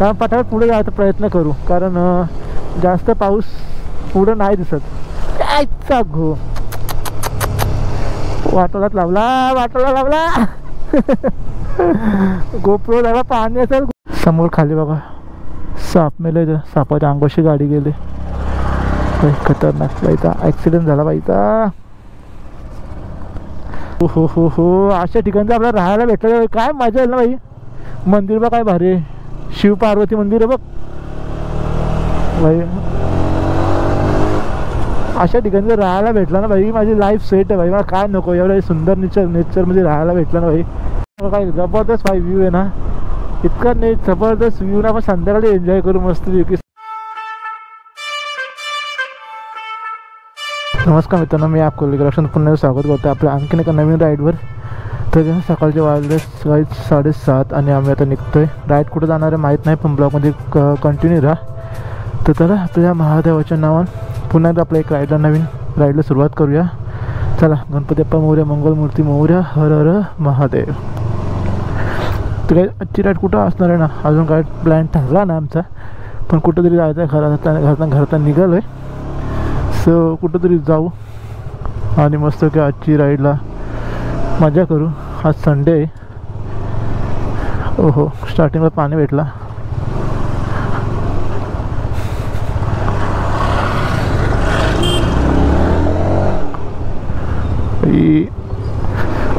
कारण पटापट पुढे जायचा प्रयत्न करू, कारण जास्त पाऊस पुढं नाही दिसत. कायचा घो वाटोलाच लावला गोप्रो लावला. पाणी असेल समोर खाली बघा, साप मेले. सापाच्या अंगाशी गाडी गेली. खतरनाक बाईचा ॲक्सिडेंट झाला बाईचा. हो अशा ठिकाणी आपल्याला राहायला भेटलं काय मजा येईल ना बाई. मंदिर बघ काय भारी, शिव पार्वती मंदिर आहे बघ बाई. अशा ठिकाणी जर राहायला भेटला ना भाई, माझी लाईफ सेट आहे भाई. मला काय नको, एवढं सुंदर नेचरमध्ये राहायला भेटलं ना भाई. काय जबरदस्त भाई व्ह्यू आहे ना, इतका जबरदस्त व्ह्यू ना. आपण संध्याकाळी एन्जॉय करू मस्त पैकी. नमस्कार मित्रांनो, मी आपको लक्ष्मण पुन्हा स्वागत करतो आपल्या आणखीन एका नवीन राईडवर. तर सकाळचे वाजले 7:30 आणि आम्ही आता निघतोय. राईड कुठं जाणार आहे माहीत नाही, पण ब्लॉगमध्ये कंटिन्यू राहा. तर चला आपल्या महादेवाच्या नावानं पुन्हा एकदा आपल्या एक नवीन राईडला सुरुवात करूया. चला, गणपती बाप्पा मोरया, मंगलमूर्ती मोरया, हर हर महादेव. तर काय आजची राईड कुठं असणार आहे ना, अजून काय प्लॅन ठरला ना आमचा, पण कुठंतरी जायचं आहे. घरात निघालो आहे. सो कुठंतरी जाऊ आणि मस्त की आजची राईडला मजा करू. आज संडे आहे. ओहो, स्टार्टिंगला पाणी भेटला.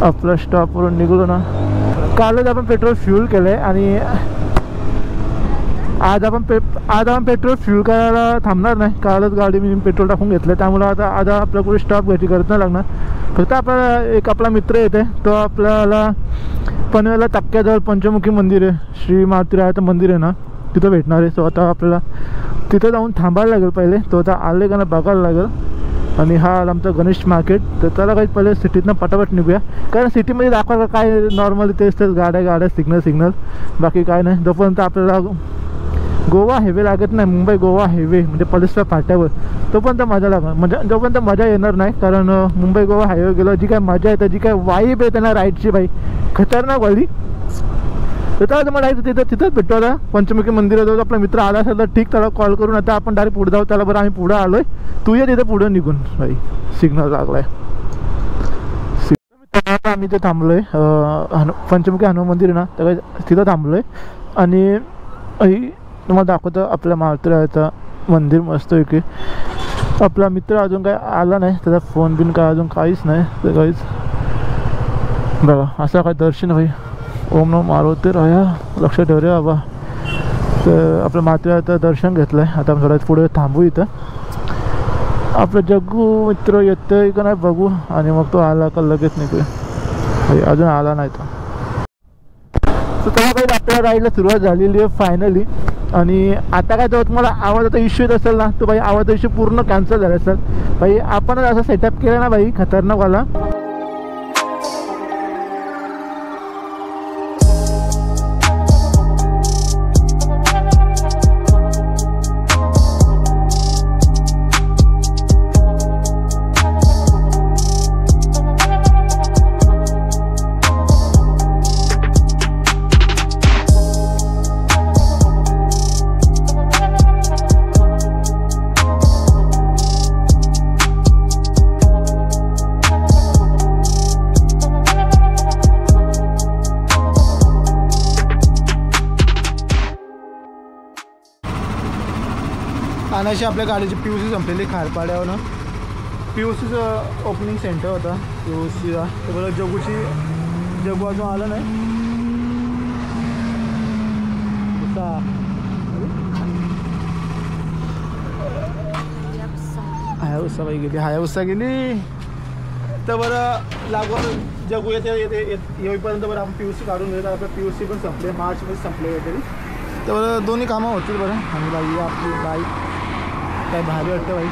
आपला स्टॉपवरून निघलो ना. कालच आपण पेट्रोल फ्यूल केलं आहे आणि आज आपण पेट्रोल फ्यूल करायला थांबणार नाही. कालच गाडी मी पेट्रोल टाकून घेतलं, त्यामुळे आता आपल्याला कुठे स्टॉप घ्यायची गरज नाही लागणार. फक्त आपल्याला आपला मित्र येते, तो आपल्याला पनवेलला टक्क्याजवळ पंचमुखी मंदिर आहे, श्री मारुतीरायाचं मंदिर आहे ना, तिथं भेटणार आहे. सो आता आपल्याला तिथं जाऊन थांबायला लागेल पहिले. तो आता आले का ना बघायला लागेल. आणि हा आमचं गणेश मार्केट. तर त्याला काही पहिले सिटीतनं पटापट निघूया, कारण सिटीमध्ये दाखवायला काय नॉर्मली तेच गाड्या सिग्नल बाकी काय नाही. जोपर्यंत आपल्याला गोवा हायवे लागत नाही, मुंबई गोवा हायवे म्हणजे पलसच्या फाट्यावर, तोपर्यंत मजा लागणार. म्हणजे जोपर्यंत मजा येणार नाही, कारण मुंबई गोवा हायवे गेलं जी काय मजा येते, जी काय वाईब येते ना राईडची भाई, खतरनाक वाली. तर त्याला मला तिथंच भेटतो. आता पंचमुखी मंदिराजवळ आपला मित्र आला असेल तर ठीक, त्याला कॉल करून आता आपण डायरेक्ट पुढे जाऊ. त्याला बरं आम्ही पुढं आलोय, तू ये तिथं पुढं निघून भाई, सिग्नल लागलाय. आम्ही ते थांबलोय पंचमुखी हनुमान मंदिर आहे ना, तर तिथं थांबलोय. आणि तुम्हाला दाखवतं आपल्या मारुतीरायाचं मंदिर मस्त आहे की. आपला मित्र अजून काय आला नाही, त्याचा फोन बिन काय अजून काहीच नाही. तर काहीच बघा असं काय दर्शन भाई. ओम नमो मारुतीराया, लक्ष ठेव रे बाबा. तर आपल्या मारुतीरायाचं दर्शन घेतलं आहे. आता थोड्या पुढे थांबू. इथं आपलं जग्गू मित्र येतोय का नाही बघू, आणि मग तो आला का लगेच निघूया. अजून आला नाही तो. तर तेव्हा काही आपल्या राईडला सुरुवात झालेली आहे फायनली. आणि आता काय जेव्हा तुम्हाला आवाजाचा इश्यू येत असेल ना, तो भाई आवाजाचा इश्यू पूर्ण कॅन्सल झाला असेल भाई. आपणच असं सेटअप केलं ना भाई, खतरनाकवाला. अशी आपल्या गाडीची PUC संपलेली खारपाड्यावर ना. PUCचं ओपनिंग सेंटर होता PUCचा. तर बरं जगू अजून आलं नाही. हायाबुसा गेली. तर बरं लागवड जगू येईपर्यंत बरं आपण PUC काढून घेतो. आपलं PUC पण संपले, मार्चमध्ये संपले काहीतरी. तर बरं दोन्ही कामं होतील बरं. आणि बाई आपली बाईक काय भारी वाटतं भाई.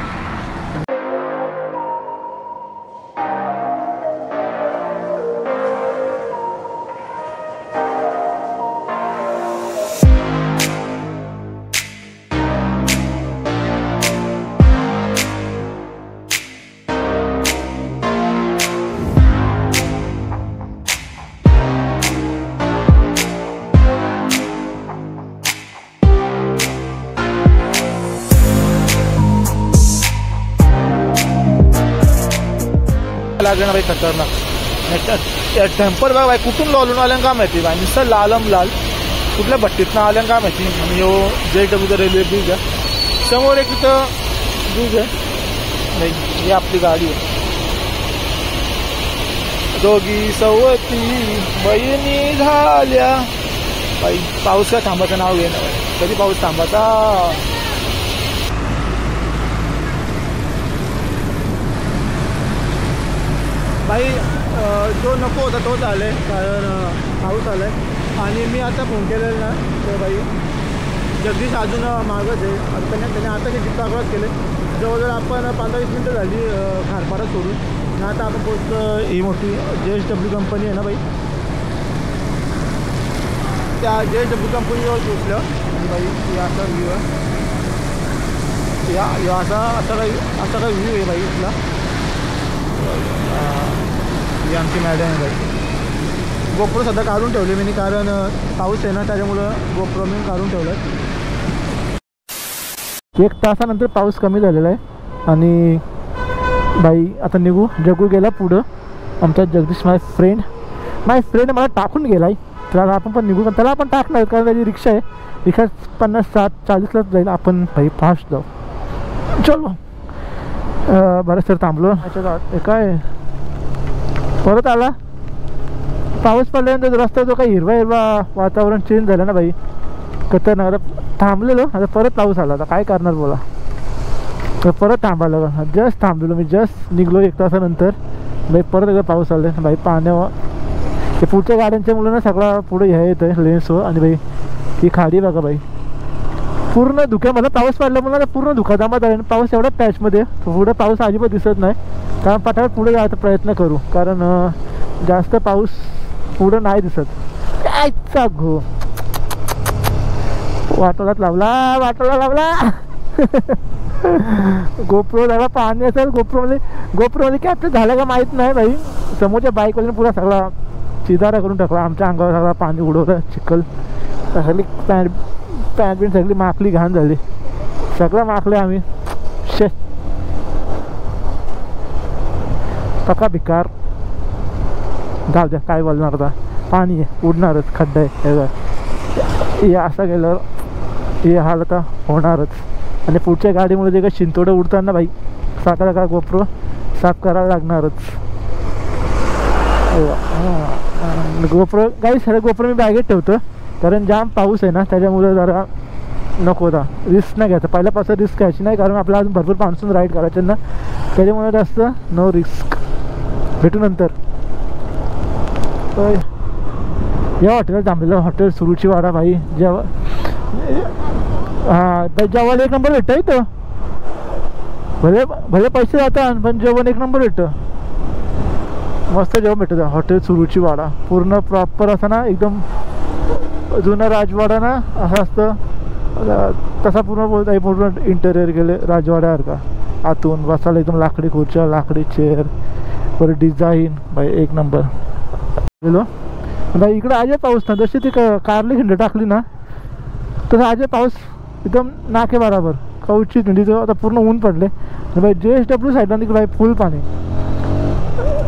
लागले ना बाई खतरनाक. टेम्पर बघा बाई कुठून लावून आल्या का माहिती बाई, नुसतं लालम लाल कुठल्या भट्टीतनं आल्या का माहिती. आणि यो JW रेल्वे ब्रिज आहे समोर, एक तिथं ब्रिज आहे नाही. ही आपली गाडी आहे. दोघी सवती बहिणी झाल्या बाई. पाऊस काय थांबायचं नाव घे ना बाई, कधी पाऊस थांबायचा. बाई जो नको होता तोच आले, कारण पाऊस आलाय. आणि मी आता फोन केलेला ना तर बाई जगदीश अजून मागच आहे. त्याने आता किती क्रॉस केले, जवळजवळ आपण 15-20 मिनटं झाली खारपाडा सोडून. आणि आता आपण पोचतो ही मोठी JSW कंपनी आहे ना बाई, त्या JSW कंपनीवर पोचलं. आणि बाई असा व्ह्यू आहे, असा काही व्ह्यू आहे बाई इथला. ही आमची मॅडम आहे बाई. गोप्रो सध्या काढून ठेवले मी, कारण पाऊस आहे ना त्याच्यामुळं गोप्रो मी काढून ठेवलं. 1 तासानंतर पाऊस कमी झालेला आहे. आणि बाई आता निघू. जगू गेला पुढं, आमचा जगदीश माय फ्रेंड मला टाकून गेला आहे. तर आपण पण निघू, त्याला आपण टाकणार कारण त्याची रिक्षा आहे. रिक्षा 50-60-40लाच जाईल. आपण बाई फास्ट जाऊ. चलो बरं सर थांबलो. अच्छा काय परत आला पाऊस पडल्यानंतर रस्ता जो काही हिरवा वातावरण चेंज झालं ना बाई, खतरनाक. थांबलेलो आता परत पाऊस आला. आता काय करणार बोला, तर परत थांबायला. जस्ट थांबलेलो मी, जस्ट निघलो 1 तासानंतर बाई परत एकदा पाऊस आला बाई. पाण्यावर ते पुढच्या गाड्यांच्या मुलांना सगळा पुढे ह्या येतं आहे लेन्सवर. आणि बाई ही खाडी बघा बाई, पूर्ण धुक्यामध्ये पाऊस पडल्यामुळे पूर्ण धुकाधामात आहे. पाऊस एवढा पॅचमध्ये, पुढे पाऊस अजिबात दिसत नाही. कारण पटापट पुढे जायचा प्रयत्न करू, कारण जास्त पाऊस पुढं नाही दिसत. कायचा घो वाटोळ्यात लावला गोप्रो झाला. पाणी असेल गोप्रोमध्ये कॅप्चर झालं का माहीत नाही बाई. समोरच्या बाईकवाल्याने पुरा सगळा चिदारा करून टाकला. आमच्या अंगावर सगळा पाणी उडवलं, चिखल सगळी पॅन्ट बिन सगळी माखली, घाण झाली, सगळं माखलं आम्ही. शे पका भिकार. जाऊ द्या काय बोलणार आता, पाणी आहे उडणारच, खड्डा आहे. हे असं गेल्यावर हे हाल आता होणारच. आणि पुढच्या गाडीमुळे जे काही शिंतोडं उडताना बाई साखर गोप्रो साफ करायला लागणारच. गोप्रो काही सगळं गोप्रो मी बॅगेत ठेवतो, कारण जाम पाऊस आहे ना त्याच्यामुळे जरा नको होता रिस्क नाही घ्यायचा. पहिल्यापासून रिस्क घ्यायची नाही, कारण आपल्याला अजून भरपूर मान्सून राईड करायचे ना, त्याच्यामुळे जास्त नो रिस्क. भेटू नंतर. या हॉटेलला थांबलेलं, हॉटेल सुरुची वाडा बाई. जेवण 1 नंबर भेटतं इथं. भले पैसे जातात पण जेवण 1 नंबर भेटतं, मस्त जेवण भेटतं. हॉटेल सुरुची वाडा पूर्ण प्रॉपर असं ना, एकदम जुना राजवाडा ना असं असतं तसा पूर्ण बोलता. पूर्ण इंटेरियर गेले राजवाड्यासारखा. आतून बसायला एकदम लाकडी खुर्च्या, लाकडी चेअर, परत डिझाईन बाई 1 नंबर. गेलो बाई इकडं आजे पाऊस ना, जशी ती कारली खिंड टाकली ना तसं आजे पाऊस एकदम नाके बराबर. कवची खिंडीचं आता पूर्ण ऊन पडले बाई. JSW साईडला तिकडे बाई फुल पाणी.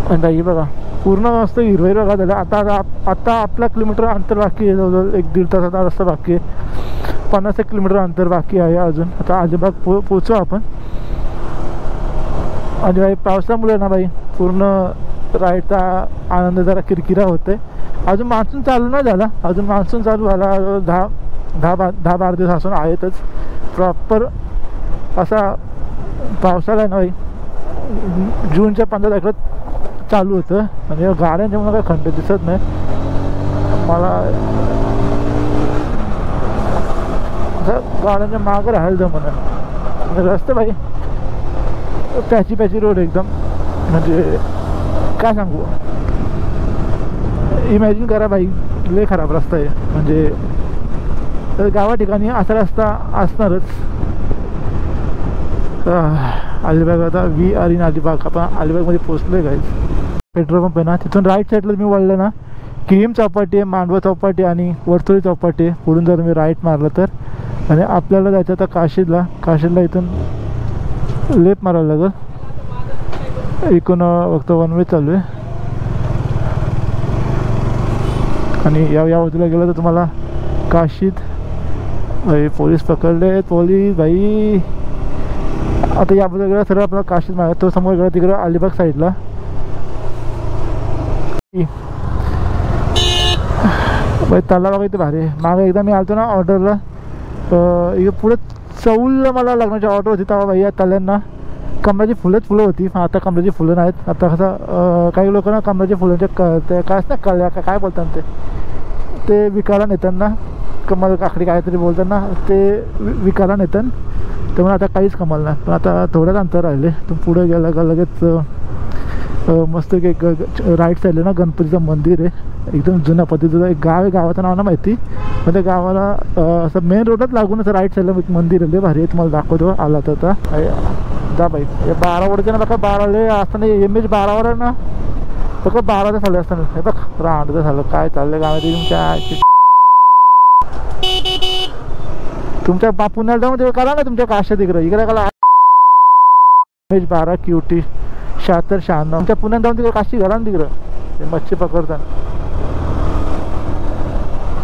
आणि बाई बघा पूर्ण मस्त हिरवं बघा झालं. आता आपला किलोमीटर अंतर बाकी आहे, जवळजवळ 1-1.5 तासाचा रस्ता बाकी आहे. 50 किलोमीटर अंतर बाकी आहे अजून. आता अलिबाग पोचू आपण. आणि बाई पावसामुळे ना बाई पूर्ण राईडचा आनंद जरा किरकिरा होते. अजून मान्सून चालू नाही झाला, अजून मान्सून चालू झाला 10-12 दिवस असून आहेतच. प्रॉपर असा पावसाळा ना बाई जूनच्या 15 तारखेला चालू होतं. आणि गाड्यांच्या मला काही खंड दिसत नाही मला, असं गाड्यांच्या मागं राहायला जमणं. रस्ते बाई पॅची रोड एकदम, म्हणजे काय सांगू. इमॅजिन करा बाई लय खराब रस्ता आहे. म्हणजे गावा ठिकाणी असा रस्ता असणारच. अलिबाग आता वी आर इन अलिबाग. आपण अलिबागमध्ये पोचलो आहे गाईज. पेट्रोल पंप आहे ना, तिथून राईट साईडला मी वळलं ना, किहीम चौपाटी आहे, मांडवा चौपाटी आणि वरतोळी चौपाटी आहे. पुढून जर मी राईट मारलं तर, आणि आपल्याला जायचं आता काशीदला इथून लेफ्ट मारावं लागेल. इकडून फक्त वन वे चालू आहे. आणि या बाजूला गेलं तर तुम्हाला काशीत भाई पोलीस पकडले. पोलीस भाई आता या बाजूला गेलं सर्व आपल्याला काशीत मागत. तो समोर गेला तिकडं अलिबाग साईडला. भाई तला बघा इथे भारी. मागे एकदा मी आलतो ना ऑर्डरला, पुढे चौलला मला लग्नाची ऑर्डर होती तेव्हा भाई या तल्यांना कमळाची फुलं होती. आता कमळाची फुलं नाहीत. आता कसं काही लोक ना कमळाच्या फुलांच्या ते काय ना कळल्या काय बोलतात ते विकायला नेताना, कमल काकडी काहीतरी बोलताना ते विकायला नेतात. त्यामुळे आता काहीच कमाल नाही. पण आता थोडंच अंतर राहिले. तुम्ही पुढे गेला का लगेच मस्त एक राईट साईडला ना गणपतीचं मंदिर आहे. एकदम जुन्या पद्धतीचं एक गाव आहे. गावाचं नाव ना माहिती, पण त्या गावाला असं मेन रोडच लागूनच राईट साईडला एक मंदिर आहे. भारी आहे, तुम्हाला दाखवतो आला तर आता जा बाई. 12 वरचे ना बघा 12 असताना MH 12वर आहे ना बघा 12चं झालं असताना. हे बघ रांडचं झालं. काय चाललं गावामध्ये तुमच्या पुण्याला जाऊन तेव्हा करा ना तुमच्या काशा इकडे करा MH 12 QT 76 96. तुमच्या पुण्यात जाऊन तिकडे काशी घाला ना तिकडं ते मच्छी पकडतात.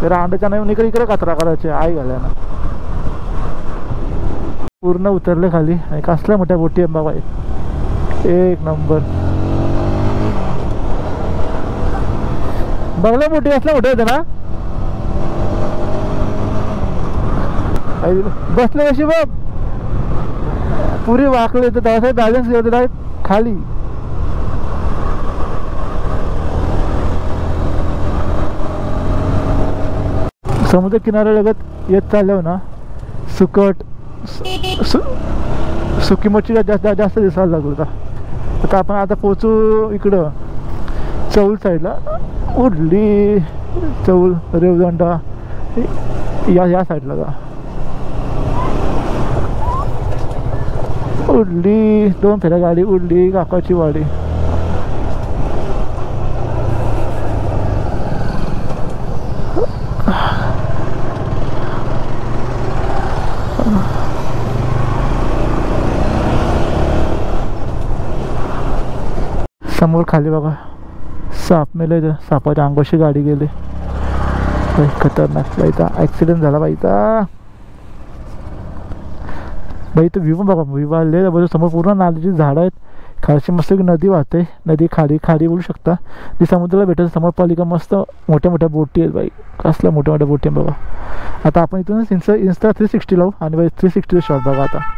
ते रांडच्या नाही इकडे कचरा करायचे आई घालाय ना. पूर्ण उतरले खाली आणि कसल्या मोठ्या बोटी आहे बाबा. एक नंबर बघला बोटी असल्या मोठे होते ना. बसले कशी बघ पुरी वाकले तर त्यासाठी बॅलन्स घेत डायरेक्ट खाली. समुद्र किनाऱ्या लगत येत चालल्यावर ना सुकट सुकी मच्छी जास्त दिसायला लागलो. आता आपण आता पोचू इकडं चौल साईडला. उडली चौल रेवदंडा या साईडला का उडली. 2 फेऱ्या गाडी उडली. काकाची वाडी समोर खाली बघा साप मेले. सापाच्या अंगाशी गाडी गेली. खतरनाक बाईचा ॲक्सिडेंट झाला बाईचा. बाई तो व्ह्यू पण बघा. व्ह्यू आले बाजू समोर पूर्ण नालीची झाडं आहेत. खालची मस्त नदी वाहते. नदी खाडी बोलू शकता. ती समुद्राला भेटत. समोर पालिका मस्त मोठ्या बोटी आहेत बाई. कसल्या मोठ्या बोटी आहेत बघा. आता आपण इथून इन्स्टा 360 लावू आणि बाई 360 शॉट बघा. आता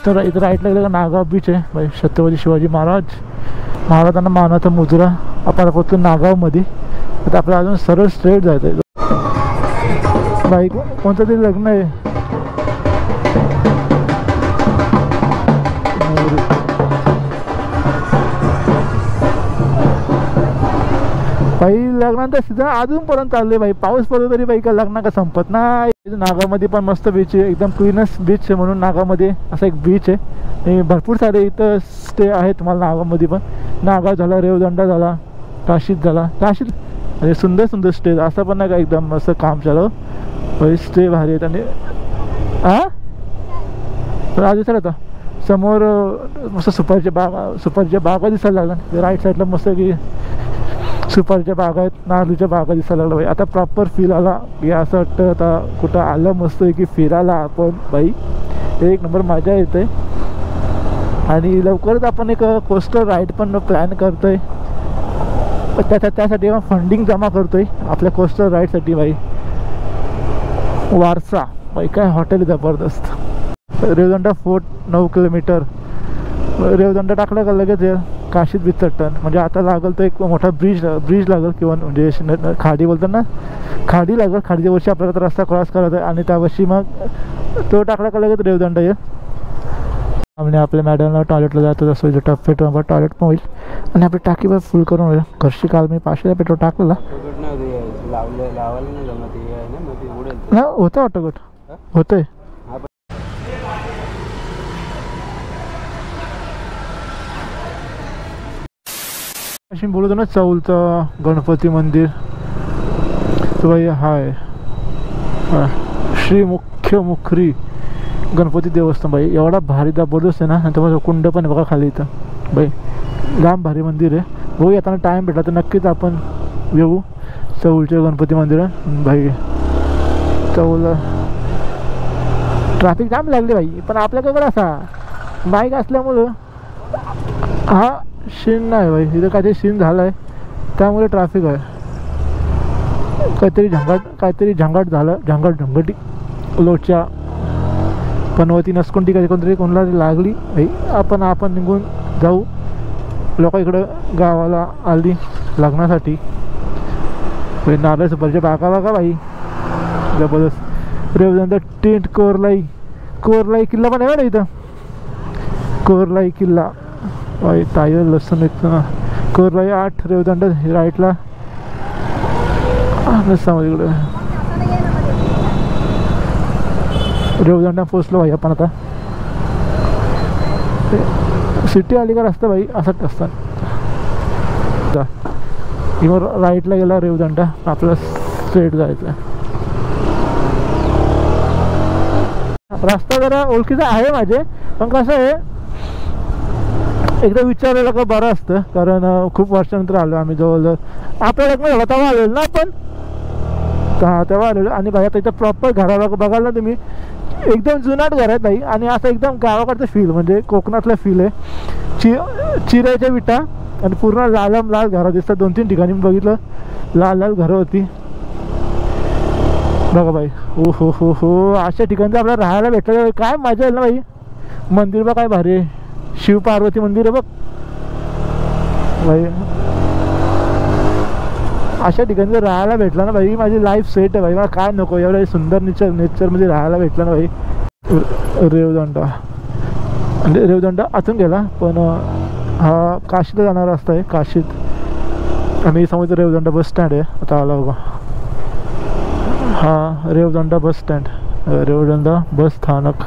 तर इथं राईटला गेलं नागाव बीच आहे बाई. छत्रपती शिवाजी महाराजांना मानाचा मुजरा. आपण पोहोचतो नागावमध्ये. आता आपल्याला अजून सरळ स्ट्रेट जायचं आहे बाई. कोणतं तरी लग्न आहे. बाई लग्नाचा सीझन अजूनपर्यंत चालले बाई. पाऊस पडतो तरी बाई का लग्न का संपत नाही. नागावमध्ये पण मस्त बीच आहे. एकदम क्लीनस बीच आहे म्हणून नागावमध्ये असा एक बीच आहे. भरपूर सारे इथं स्टे आहे तुम्हाला नागावमध्ये पण. नागाव झाला, रेवदंडा झाला, काशीत झाला. काशीत म्हणजे सुंदर स्टे. असं पण नाही का एकदम मस्त काम चालव बाई. स्टे भारी आहेत. आणि राजू सर आता समोर मस्त सुपारीच्या बागा दिसायला लागला. राईट साईडला मस्त की सुपारीच्या बागा आहेत. नारळीच्या बागा दिसायला लागला बाई. आता प्रॉपर फील आला की असं वाटतं आता कुठं आलं मस्त की फिरायला आपण बाई. एक नंबर मजा येते. आणि लवकरच आपण एक कोस्टर राईड पण प्लॅन करतोय. त्यासाठी फंडिंग जमा करतोय आपल्या कोस्टर राईडसाठी बाई. वारसा बाई, काय हॉटेल जबरदस्त. Revdanda fort 9 kilometre. रेवदंडा टाकला का लगेच काशीद विचट्टण. म्हणजे आता लागल तर एक मोठा ब्रिज लागल किंवा म्हणजे खाडी बोलतात ना, खाडी लागल. खाडीच्या वर्षी आपल्याला रस्ता क्रॉस करायचा आहे आणि त्या वर्षी मग तो टाकला का लगेच रेवदंडा येईल. आम्ही आपल्या मॅडमला टॉयलेटला जातो तसं इथं टप पेट्रोल टॉयलेट पण होईल आणि आपली टाकी पण फुल करून होईल. घरची काल मी 500 पेट्रोल टाकलेला ना, होतं वाटतं गट होतंय. अशी बोलतो ना चौलचं गणपती मंदिर तो बाई हाय श्री मुख्री गणपती देवस्थान. बाई एवढा भारी जबरदस्त आहे ना. आणि तुम्हाला कुंड पण बघा खाली इथं बाई, लांब भारी मंदिर आहे. बघू येताना टाईम भेटला तर नक्कीच आपण येऊ चौलचे गणपती मंदिर. भाई चौल ट्रॅफिक जाम लागली बाई, पण आपल्याकडे असा बाईक असल्यामुळं हा सीन नाही बाई. इथं काहीतरी सीन झाला आहे त्यामुळे ट्रॅफिक आहे. काहीतरी झंगाट झालं, झंगटी लोटच्या पनवती नसकोंडी काही कोणतरी कोणाला लागली भाई. आपण निघून जाऊ. लोक इकडं गावाला आली लग्नासाठी. नारळ सुपारीच्या बागा बाई जबरदस्त. रेवदंडा टेंट कोरलाई किल्ला पण आहे ना इथं. कोरलाई किल्ला बाई, टायर लसूण एक कोरलाई 8 रेवदंडा राईटला नसतामध्ये इकडे रेवदंडा पोचलो भाई आपण. आता सिटी आली का रस्ता भाई असंच असतात. किंवा राईटला गेला रेवदंडा आपल्याला स्ट्रेट जायचं. रस्ता जरा ओळखीचा आहे माझे, पण कसं आहे एकदा विचारायला का बरं असतं. कारण खूप वर्षानंतर आलो आम्ही. जवळ आपल्या लग्न झालं तेव्हा आलेलो ना आपण. तेव्हा आलेलो. आणि भाई आता इथं प्रॉपर घराला बघाल ना तुम्ही, एकदम जुनाट घर आहेत भाई. आणि असं एकदम गावाकडचं फील, म्हणजे कोकणातलं फील आहे. चिऱ्याच्या विटा आणि पूर्ण लाल घरं दिसतात. 2-3 ठिकाणी मी बघितलं लाल घरं होती बघा भाई. हो अशा ठिकाणी आपल्याला राहायला भेटलं काय मजा येईल ना भाई. मंदिर बघा काय भारी आहे. शिव पार्वती मंदिर आहे बघ भाई. अशा ठिकाणी जर राहायला भेटला ना भाई, माझी लाईफ सेट आहे भाई. मला काय नको, एवढं सुंदर नेचरमध्ये राहायला भेटलं ना भाई. रेवदंडा आतून गेला, पण हा काशीला जाणारा रस्ता आहे. काशीत आणि समोर रेवदंडा बस स्टँड आहे. आता आला बघा हा रेवदंडा बस स्टँड, रेवदंडा बस स्थानक.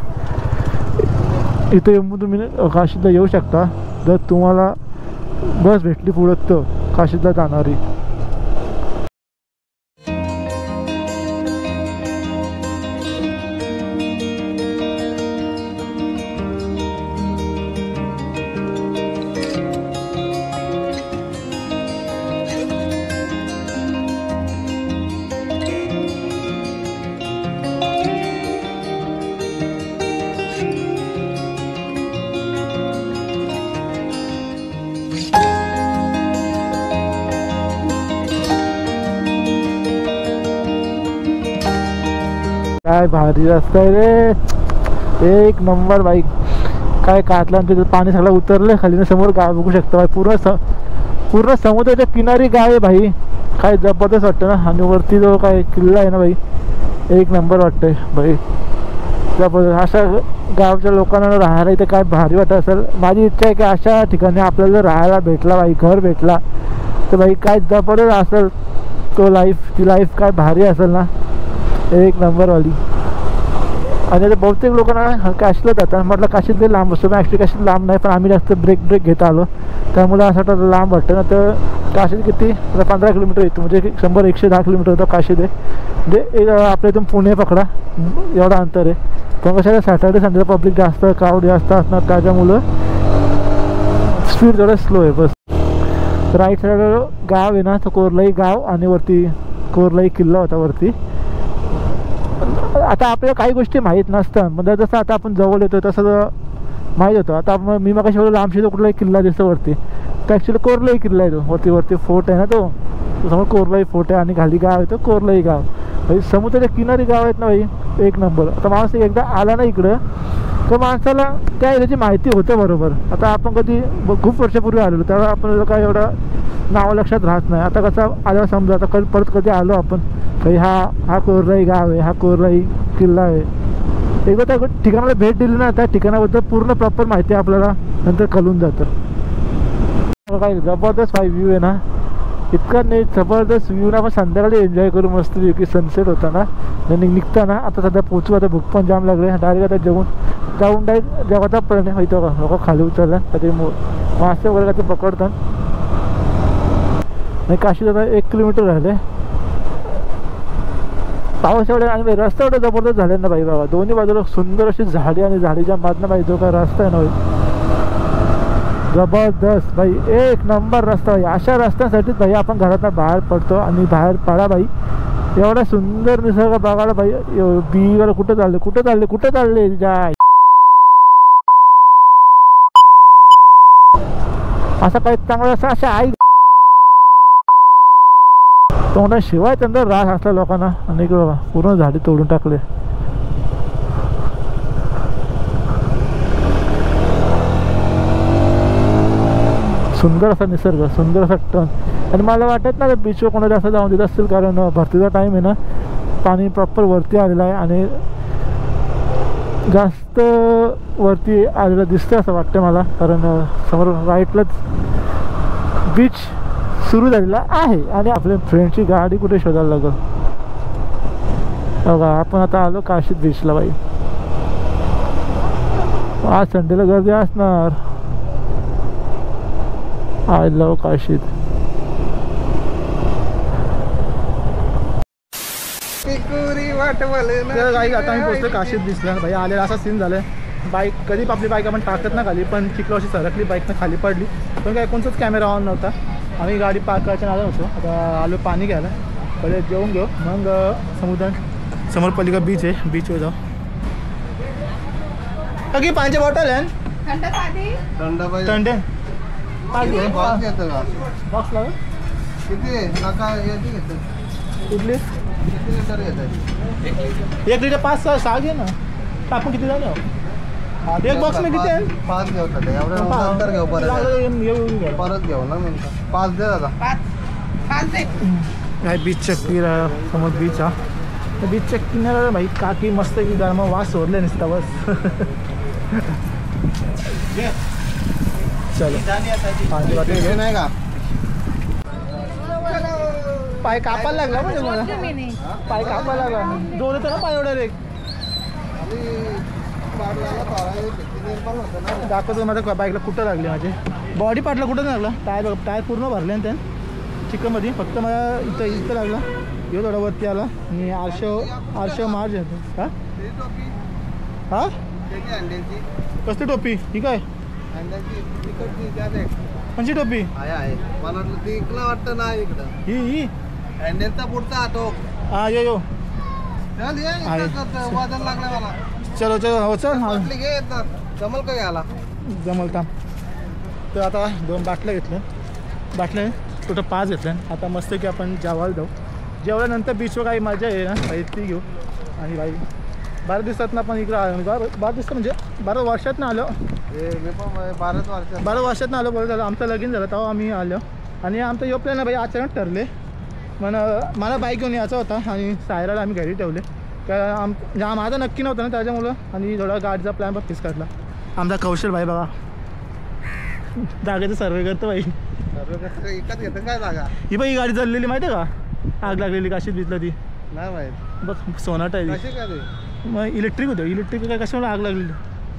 इथे येऊन तुम्ही काशीला येऊ शकता जर तुम्हाला बस भेटली पुढं तर काशीला जाणारी. काय भारी रस्ता आहे रे, एक नंबर बाईक. काय कातला पाणी सगळं उतरलं खाली. समोर गाव बघू शकता भाई. पूर्ण समुद्राच्या किनारी गाव आहे भाई. काय जबरदस्त वाटतं ना. आणि वरती जो काय किल्ला आहे ना भाई, एक नंबर वाटतंय भाई. जबरदस्त. अशा गावच्या लोकांना राहायला इथे काय भारी वाटत असेल. माझी इच्छा आहे की अशा ठिकाणी आपल्याला जर राहायला भेटला भाई, घर भेटला तर भाई काय जबरदस्त असेल तो लाईफ. ती लाईफ काय भारी असेल ना, एक नंबरवाली. आणि आता बहुतेक लोकांना काशीला जातात. म्हटलं काशीत ते लांब असतो, पण ॲक्च्युली काशीत लांब नाही, पण आम्ही जास्त ब्रेक घेत आलो त्यामुळे असं वाटतं लांब वाटतं ना. तर काशीत किती 15 किलोमीटर येतो, म्हणजे 100-110 किलोमीटर होतं काशीत आहे. म्हणजे आपल्या इथून पुणे पकडा एवढा अंतर आहे. पण कसं सॅटर्डे संडे पब्लिक जास्त, क्राऊड जास्त असणार, त्याच्यामुळं स्पीड जरा स्लो आहे बस. राईट साईड गाव आहे ना, तर कोरलाई गाव आणि वरती कोरलाई किल्ला होता वरती. आता आपल्याला काही गोष्टी माहीत नसतात, म्हणजे जसं आता आपण जवळ येतो तसं माहीत होतं. आता मी मगाशी एवढं लांबशी तो कुठलाही किल्ला दिसतो वरती, तर ॲक्च्युली कोरलाई किल्ला आहे तो. वरती फोर्ट आहे ना तो समोर कोरलाई फोर्ट आहे आणि खाली गाव आहे तो कोरलाई गाव. भाई समुद्राच्या किनारी गाव आहेत ना भाई, एक नंबर. आता माणूस एकदा आला ना इकडं तर माणसाला त्या एरियाची माहिती होतं बरोबर. आता आपण कधी खूप वर्षापूर्वी आलेलो त्यावेळेला आपण काय एवढं नाव लक्षात राहत नाही. आता कसं आलं समजा, आता परत कधी आलो आपण भाई, हा कोरलाई गाव आहे, हा कोरलाई किल्ला आहे, एकदा त्या ठिकाणाला भेट दिली ना त्या ठिकाणाबद्दल पूर्ण प्रॉपर माहिती आपल्याला नंतर कळून जातं. काय जबरदस्त व्ह्यू आहे ना, इतका नाही जबरदस्त व्ह्यू ना. आपण संध्याकाळी एन्जॉय करू मस्त की सनसेट होता ना निघताना. आता सध्या पोचू, आता भूक पण जाम लागले. डायरेक्ट आता जाऊन डायरेक्ट जेव्हा पण माहिती का लोक खाली उतरलं कधी मासे वगैरे काय ते पकडतात. नाही काशी आता 1 किलोमीटर राहिले. पाऊस एवढे आणि रस्ता एवढे जबरदस्त झाले ना भाई बाबा. दोन्ही बाजूला सुंदर अशी झाडी आणि झाडीच्या मागनं भाई जो काय रस्ता आहे ना भाई जबरदस्त भाई, एक नंबर रस्ता भाई. अशा रस्त्यासाठीच भाई आपण घरातून बाहेर पडतो आणि बाहेर पडा भाई. एवढा सुंदर निसर्ग बघायला भाई. बीवर कुठं चालले जाय असं काही चांगलं असं अशा आई तोंडा शिवाय त्यांचा रास असला लोकांना. आणि इकडे बाबा पूर्ण झाडी तोडून टाकले. सुंदर असा निसर्ग, सुंदर असा टन. आणि मला वाटत ना बीचवर कोणा जास्त जाऊन देत असतील, कारण भरतीचा टाईम आहे ना, पाणी प्रॉपर वरती आलेलं आहे आणि जास्त वरती आलेलं दिसतं असं वाटतं मला. कारण समोर राईटलाच बीच सुरू झालेला आहे आणि आपल्या फ्रेंडची गाडी कुठे शोधायला लागल. बघा आपण आता आलो काशीत बीचला बाई. आज संडेला गर्दी असणार. I love काशीत. आता आम्ही पोहोचतो काशीत बीचला भाई. आलेला असा सीन झालाय. बाईक कधी आपली बाईक आपण टाकत ना खाली, पण चिखलो अशी सरकली बाईकनं खाली पडली. पण काय कोणताच कॅमेरा ऑन नव्हता. आम्ही गाडी पार्क करायच्या नादात होतो. आता आलो पाणी घ्यायला, पहिले जेवून घेऊ मग समुद्र समोर पलीकडे बीच आहे, बीचवर जाऊ. की पाण्याची बॉटल आहे थंड बॉक्स लागेल किती 1 लिटर 5-6 घे ना. टाकून किती झालं एक बॉक्स में किती आहे? 5 घेऊ नंतर घेऊ परत घेऊ ना. 5 दे दादा. 5 दे. काय बीचच्या किनारा समोर बीच हा. बीचच्या किनाऱ्याला भाई काकी मस्त की गरम वास सोडले नसता बस. चलो नाही का पाय कापायला लागला म्हणजे मला. पाय कापायला लागला दोन येतो ना पाय एवढा रे. दाखवतो माझ्या बाईकला कुठं लागली, माझे बॉडी पार्टला कुठं लागला. टायर पूर्ण भरले ना त्यानं चिकनमध्ये. फक्त मला इथं लागला. येऊ थोडा वरती आला आणि आरशो मार्ज येतो. हा कसली टोपी ही काय म्हणजे टोपी आहे मला वाटलं ती इकडं वाटतं ना. इकडं ही हँडलचा पुढचा हातो. हा यो वादन लागलं मला. चलो हो चल. घे जमल का घ्यायला जमल थांब. तर आता 2 बाटल्या घेतल्या कुठं 5 घेतल्या. आता मस्त की आपण जेवायला जाऊ. जेवल्यानंतर बीचवर काही मजा आहे ना भाई ती घेऊ. आणि भाई 12 दिवसातनं आपण इकडं आलो. 12 दिवसात म्हणजे 12 वर्षातनं आलो. मी पण 12 वर्षातनं आलो. बरं झालं आमचं लगीन झालं तेव्हा आम्ही आलो. आणि आमचं यो प्लॅन भाई अचानक ठरले. मला बाईक घेऊन यायचा होता आणि सायराला आम्ही घरी ठेवले. कारण माझा नक्की नव्हतं ना त्याच्यामुळं. आणि थोडा गाडीचा प्लॅन पण फिक्स काढला. आमचा कौशल भाई बघा जागेचं सर्वे करतो भाई. इकत घेतं काय जागा. ही बाई गाडी चाललेली माहिती आहे का, आग लागलेली काशीत बीचला ती. नाही माहीत बघ सोनाट आहे मग. इलेक्ट्रिक होतं. इलेक्ट्रिक काय कशामुळे आग लागलेली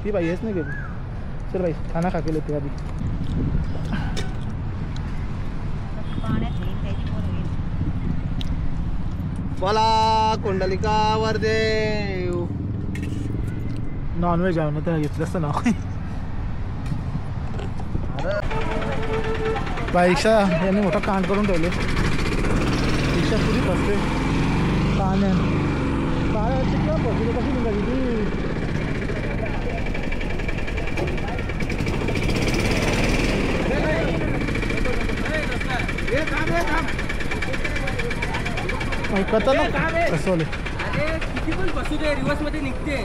ती बाई हेच नाही गेली. चल बाई खाना खा केलं ते आधी. बोला कुंडलिका वरदेव. नॉनव्हेज आहे ना त्याला घेतलं असतं नाव. रिक्षा यांनी मोठा कांड करून ठेवले. रिक्षा पुरी बसते पाण्यात. चिकला बसली कशी निघाली ती. खतरनाक कसं अरे किती पण बसू दे रिवर्स मध्ये निघते.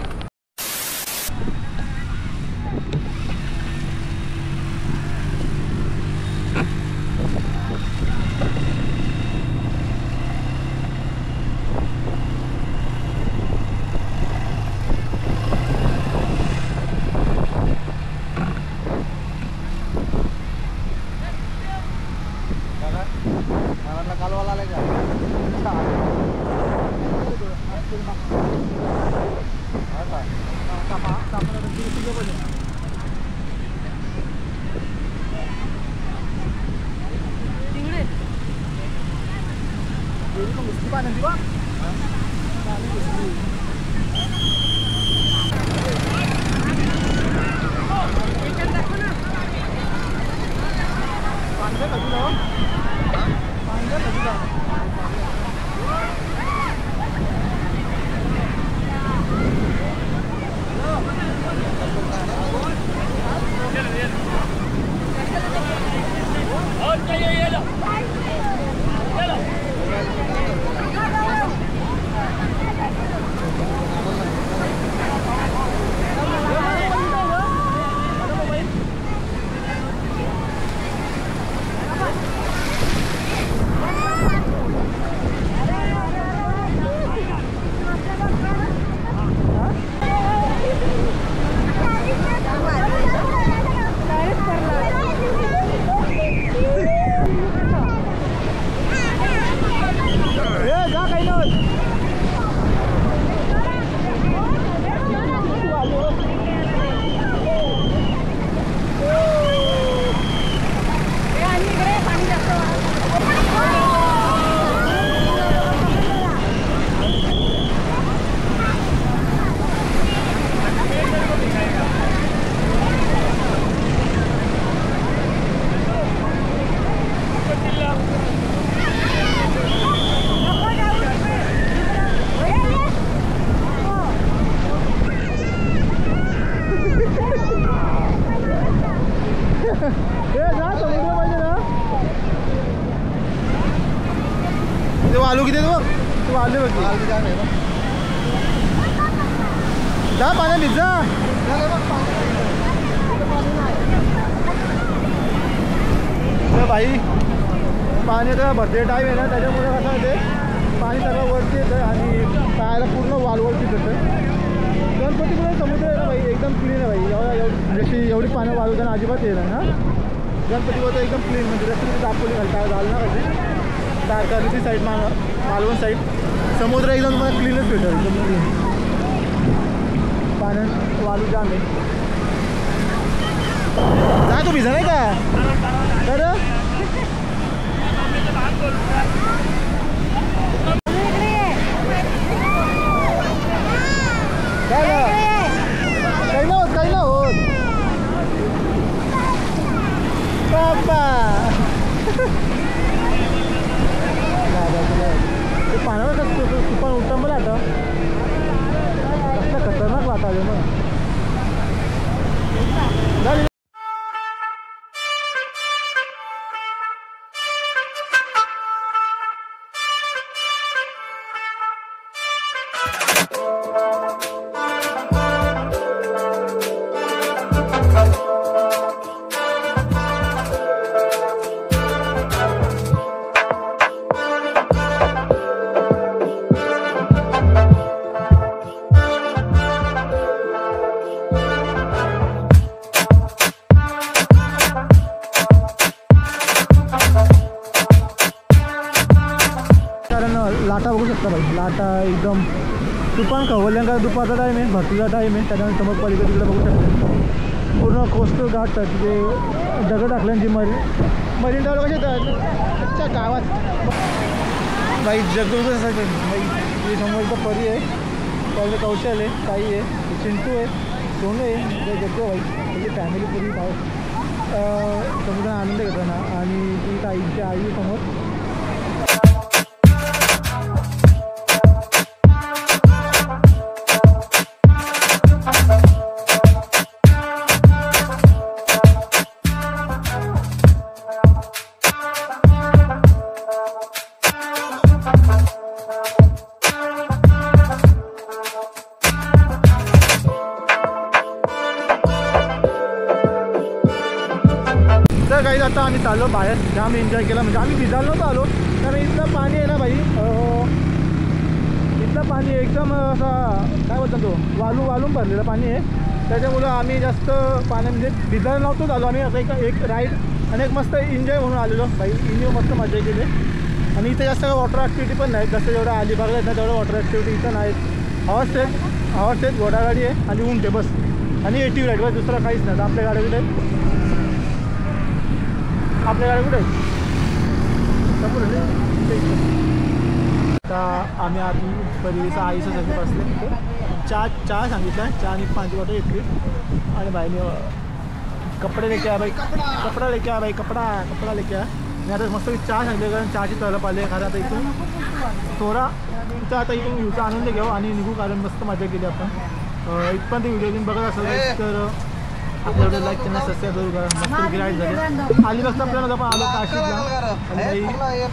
वालू किती बघ तू वालू बघ जा पाण्यात भिज जा. भाई पाण्याचा भरते टाईम आहे ना त्याच्यामुळे कसं होते पाणी सगळं वरती येतं आणि पायाला पूर्ण वालवरतीच येतं. गणपतीपुळे समुद्र आहे ना भाई एकदम क्लीन आहे भाई. जशी एवढी पानं वालवताना अजिबात येणार ना. गणपतीपुळे एकदम क्लीन म्हणजे रस्ते दाखवली घालता झालं ना पाहिजे. तारकर्ली साईड मालवण साईड समुद्र एकदम तुम्हाला क्लीनच भेटेल एकदम क्लीन. पाण्यात वालू जाम आहे. जा तू भिजा नाही का तर काही ना होत बाप्पा. ते पाण्यावर तुफान उठतं मला आता कसं खतरनाक वाटायला मग. लाटा बघू शकता भाई. लाटा एकदम तुफान खवल्यांका दुपारचा टाईम आहे भरतीचा टाईम आहे. त्याच्यानंतर समोर पलीकडे तिकडे बघू शकता पूर्ण कोस्टल घाट तिथे दगड टाकल्यांची मरीन ड्राईव्ह कसे येतात अच्छा गावात भाई जगदुर्ग असायचं भाई. हे समोरचं परी आहे त्याचं कौशल आहे ताई आहे चिंटू आहे सोनू आहे जगतो भाई. त्याची फॅमिली पुरी समुद्रात आनंद घेताना आणि ती ताईची आई समोर. तर काही आता आम्ही चाललो बाहेर, जाम एन्जॉय केला. म्हणजे आम्ही भिजायला नव्हतो आलो, कारण इथलं पाणी आहे ना बाई, इथलं पाणी एकदम असा काय बोलतो तो वाळून भरलेलं पाणी आहे. त्याच्यामुळं आम्ही जास्त पाणी म्हणजे भिजायला नव्हतोच आलो आम्ही. आता एक राईड आणि एक मस्त एन्जॉय म्हणून आलेलो बाई. एन्जॉय मस्त मजा केली. आणि इथे जास्त वॉटर ॲक्टिव्हिटी पण नाही, जसं जेवढं अलिबागला आहेत ना तेवढं वॉटर ॲक्टिव्हिटी इथं नाहीत. हॉर्स आहेत, घोडागाडी आहे आणि उंट आहे बस, आणि एटीव्ह राईड बस, दुसरं काहीच नाही. आपल्या गाड्या कुठे आहेत? आपल्या गाड्या कुठे आहेत? आता आम्ही आधी परिसर आईसाठी बसले. चहा सांगितला, चहा आणि 5 बॉटल घेतली. आणि बाईने कपडे लेके आ भाई, कपडा लेके आ भाई, कपडा लेके आ. मी आता मस्त चहा सांगितलं, कारण चहाची तळप आली. कारण आता इथून थोडा इथं आता इथून व्ह्यूचा आनंद घेऊ आणि निघू, कारण मस्त मजा केली आपण. इथपर्यंत व्हिडिओ घेऊन बघत असेल तर आपल्याला लाईक चॅनल सबस्क्राईब करू का. मस्त राईड झाली. अलिबागचा आपल्याला आपण आलो काशीला,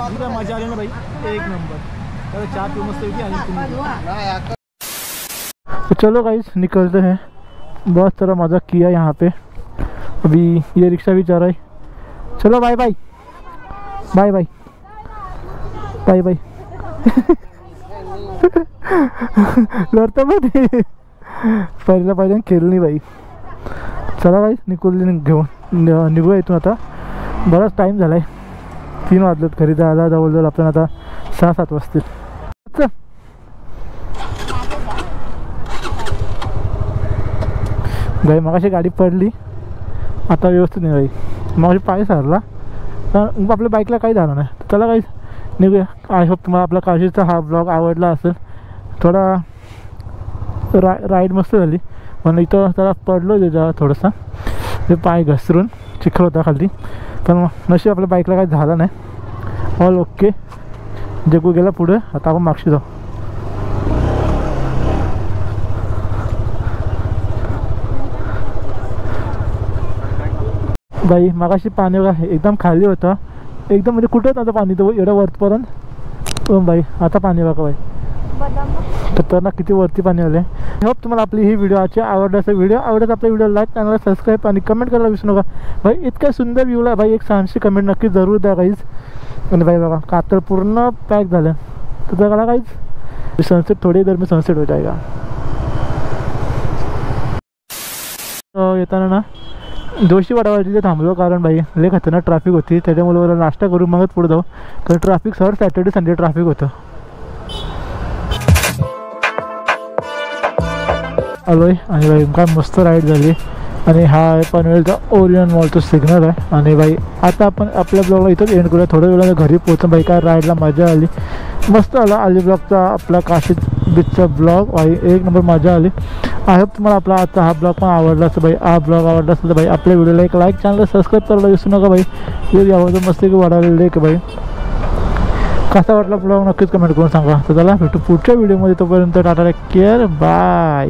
आणि मजा आली ना भाई, एक नंबर. तर चहा पिऊ मस्त होती. आणि चलो गाइस निकलते हैं, बहुत सारा मज़ा किया यहाँ पे. अभी ये रिक्शा भी जा रहा है. चलो bye bye bye bye bye bye. लढतं मध्ये पहिल्या खेळली बाई. चला बाई निघूया इथून. आता बराच टाईम झाला आहे, 3 वाजलेत. घरी जायला जवळजवळ आपण आता 6-7 वाजतील. बाई मगाशी गाडी पडली, आता व्यवस्थित नाही बाई. मगाशी पाय सारला, तर आपल्या बाईकला काही झालं नाही. चला काही निघूया. आय होप तुम्हाला आपला काशीचा हा ब्लॉग आवडला असेल. थोडा राईड मस्त झाली, पण इथं जरा पडलो त्याच्या थोडंसं, ते पाय घसरून चिखल होता खाली. पण नशीब आपल्या बाईकला काही झालं नाही. All okay. जगू गेला पुढे, आता आपण मागशी जाऊ. बाई मागाशी पाणी बघा एकदम खाली होतं, एकदम म्हणजे कुठंच नव्हतं पाणी, तो एवढं वरपर्यंत. बाई आता पाणी बघा बाई, खतरनाक किती वरती पाणी आले. आय होप तुम्हाला आपली ही व्हिडिओ आवडल्याचा व्हिडिओ आवडत आपल्या व्हिडिओ लाईक, चॅनलला सबस्क्राईब आणि कमेंट करायला विसरू नका भाई. इतक्या सुंदर व्ह्यूला भाई एक 600 कमेंट नक्की जरूर द्या गाईज. आणि भाई बघा कातर पूर्ण पॅक झालं, तर बघा गाईज सनसेट थोडी देर में सनसेट हो जाएगा. येताना ना जोशी वाडावरती तिथे थांबलो, कारण भाई लय खतरनाक ट्रॅफिक होती. त्याच्यामुळे मला नाश्ता करून मगच पुढे जाऊ, कारण ट्रॅफिक हर सॅटर्डे संडे ट्रॅफिक होतं. आलोय आणि भाई काय मस्त राईड झाली. आणि हा आहे पनवेलचा ओरियन मॉलचा सिग्नल आहे. आणि भाई आता आपण आपल्या ब्लॉगला इथंच एंड करूया. थोड्या वेळाला घरी पोहोचून भाई काय राईडला मजा आली, मस्त आला. अलिब्लॉगचा आपला काशी बीचचा ब्लॉग भाई एक नंबर मजा आली. आय होप तुम्हाला आपला आजचा हा ब्लॉग पण आवडला असेल भाई. हा ब्लॉग आवडला असेल तर भाई आपल्या व्हिडिओला एक लाईक, चॅनलला सबस्क्राईब करायला विसरू नका भाई. हे यावं मस्त की वाढवलेलं आहे की भाई. कसा वाटला ब्लॉग नक्कीच कमेंट करून सांगा. तर चला भेटू पुढच्या व्हिडिओमध्ये, तोपर्यंत टाटा, केअर, बाय.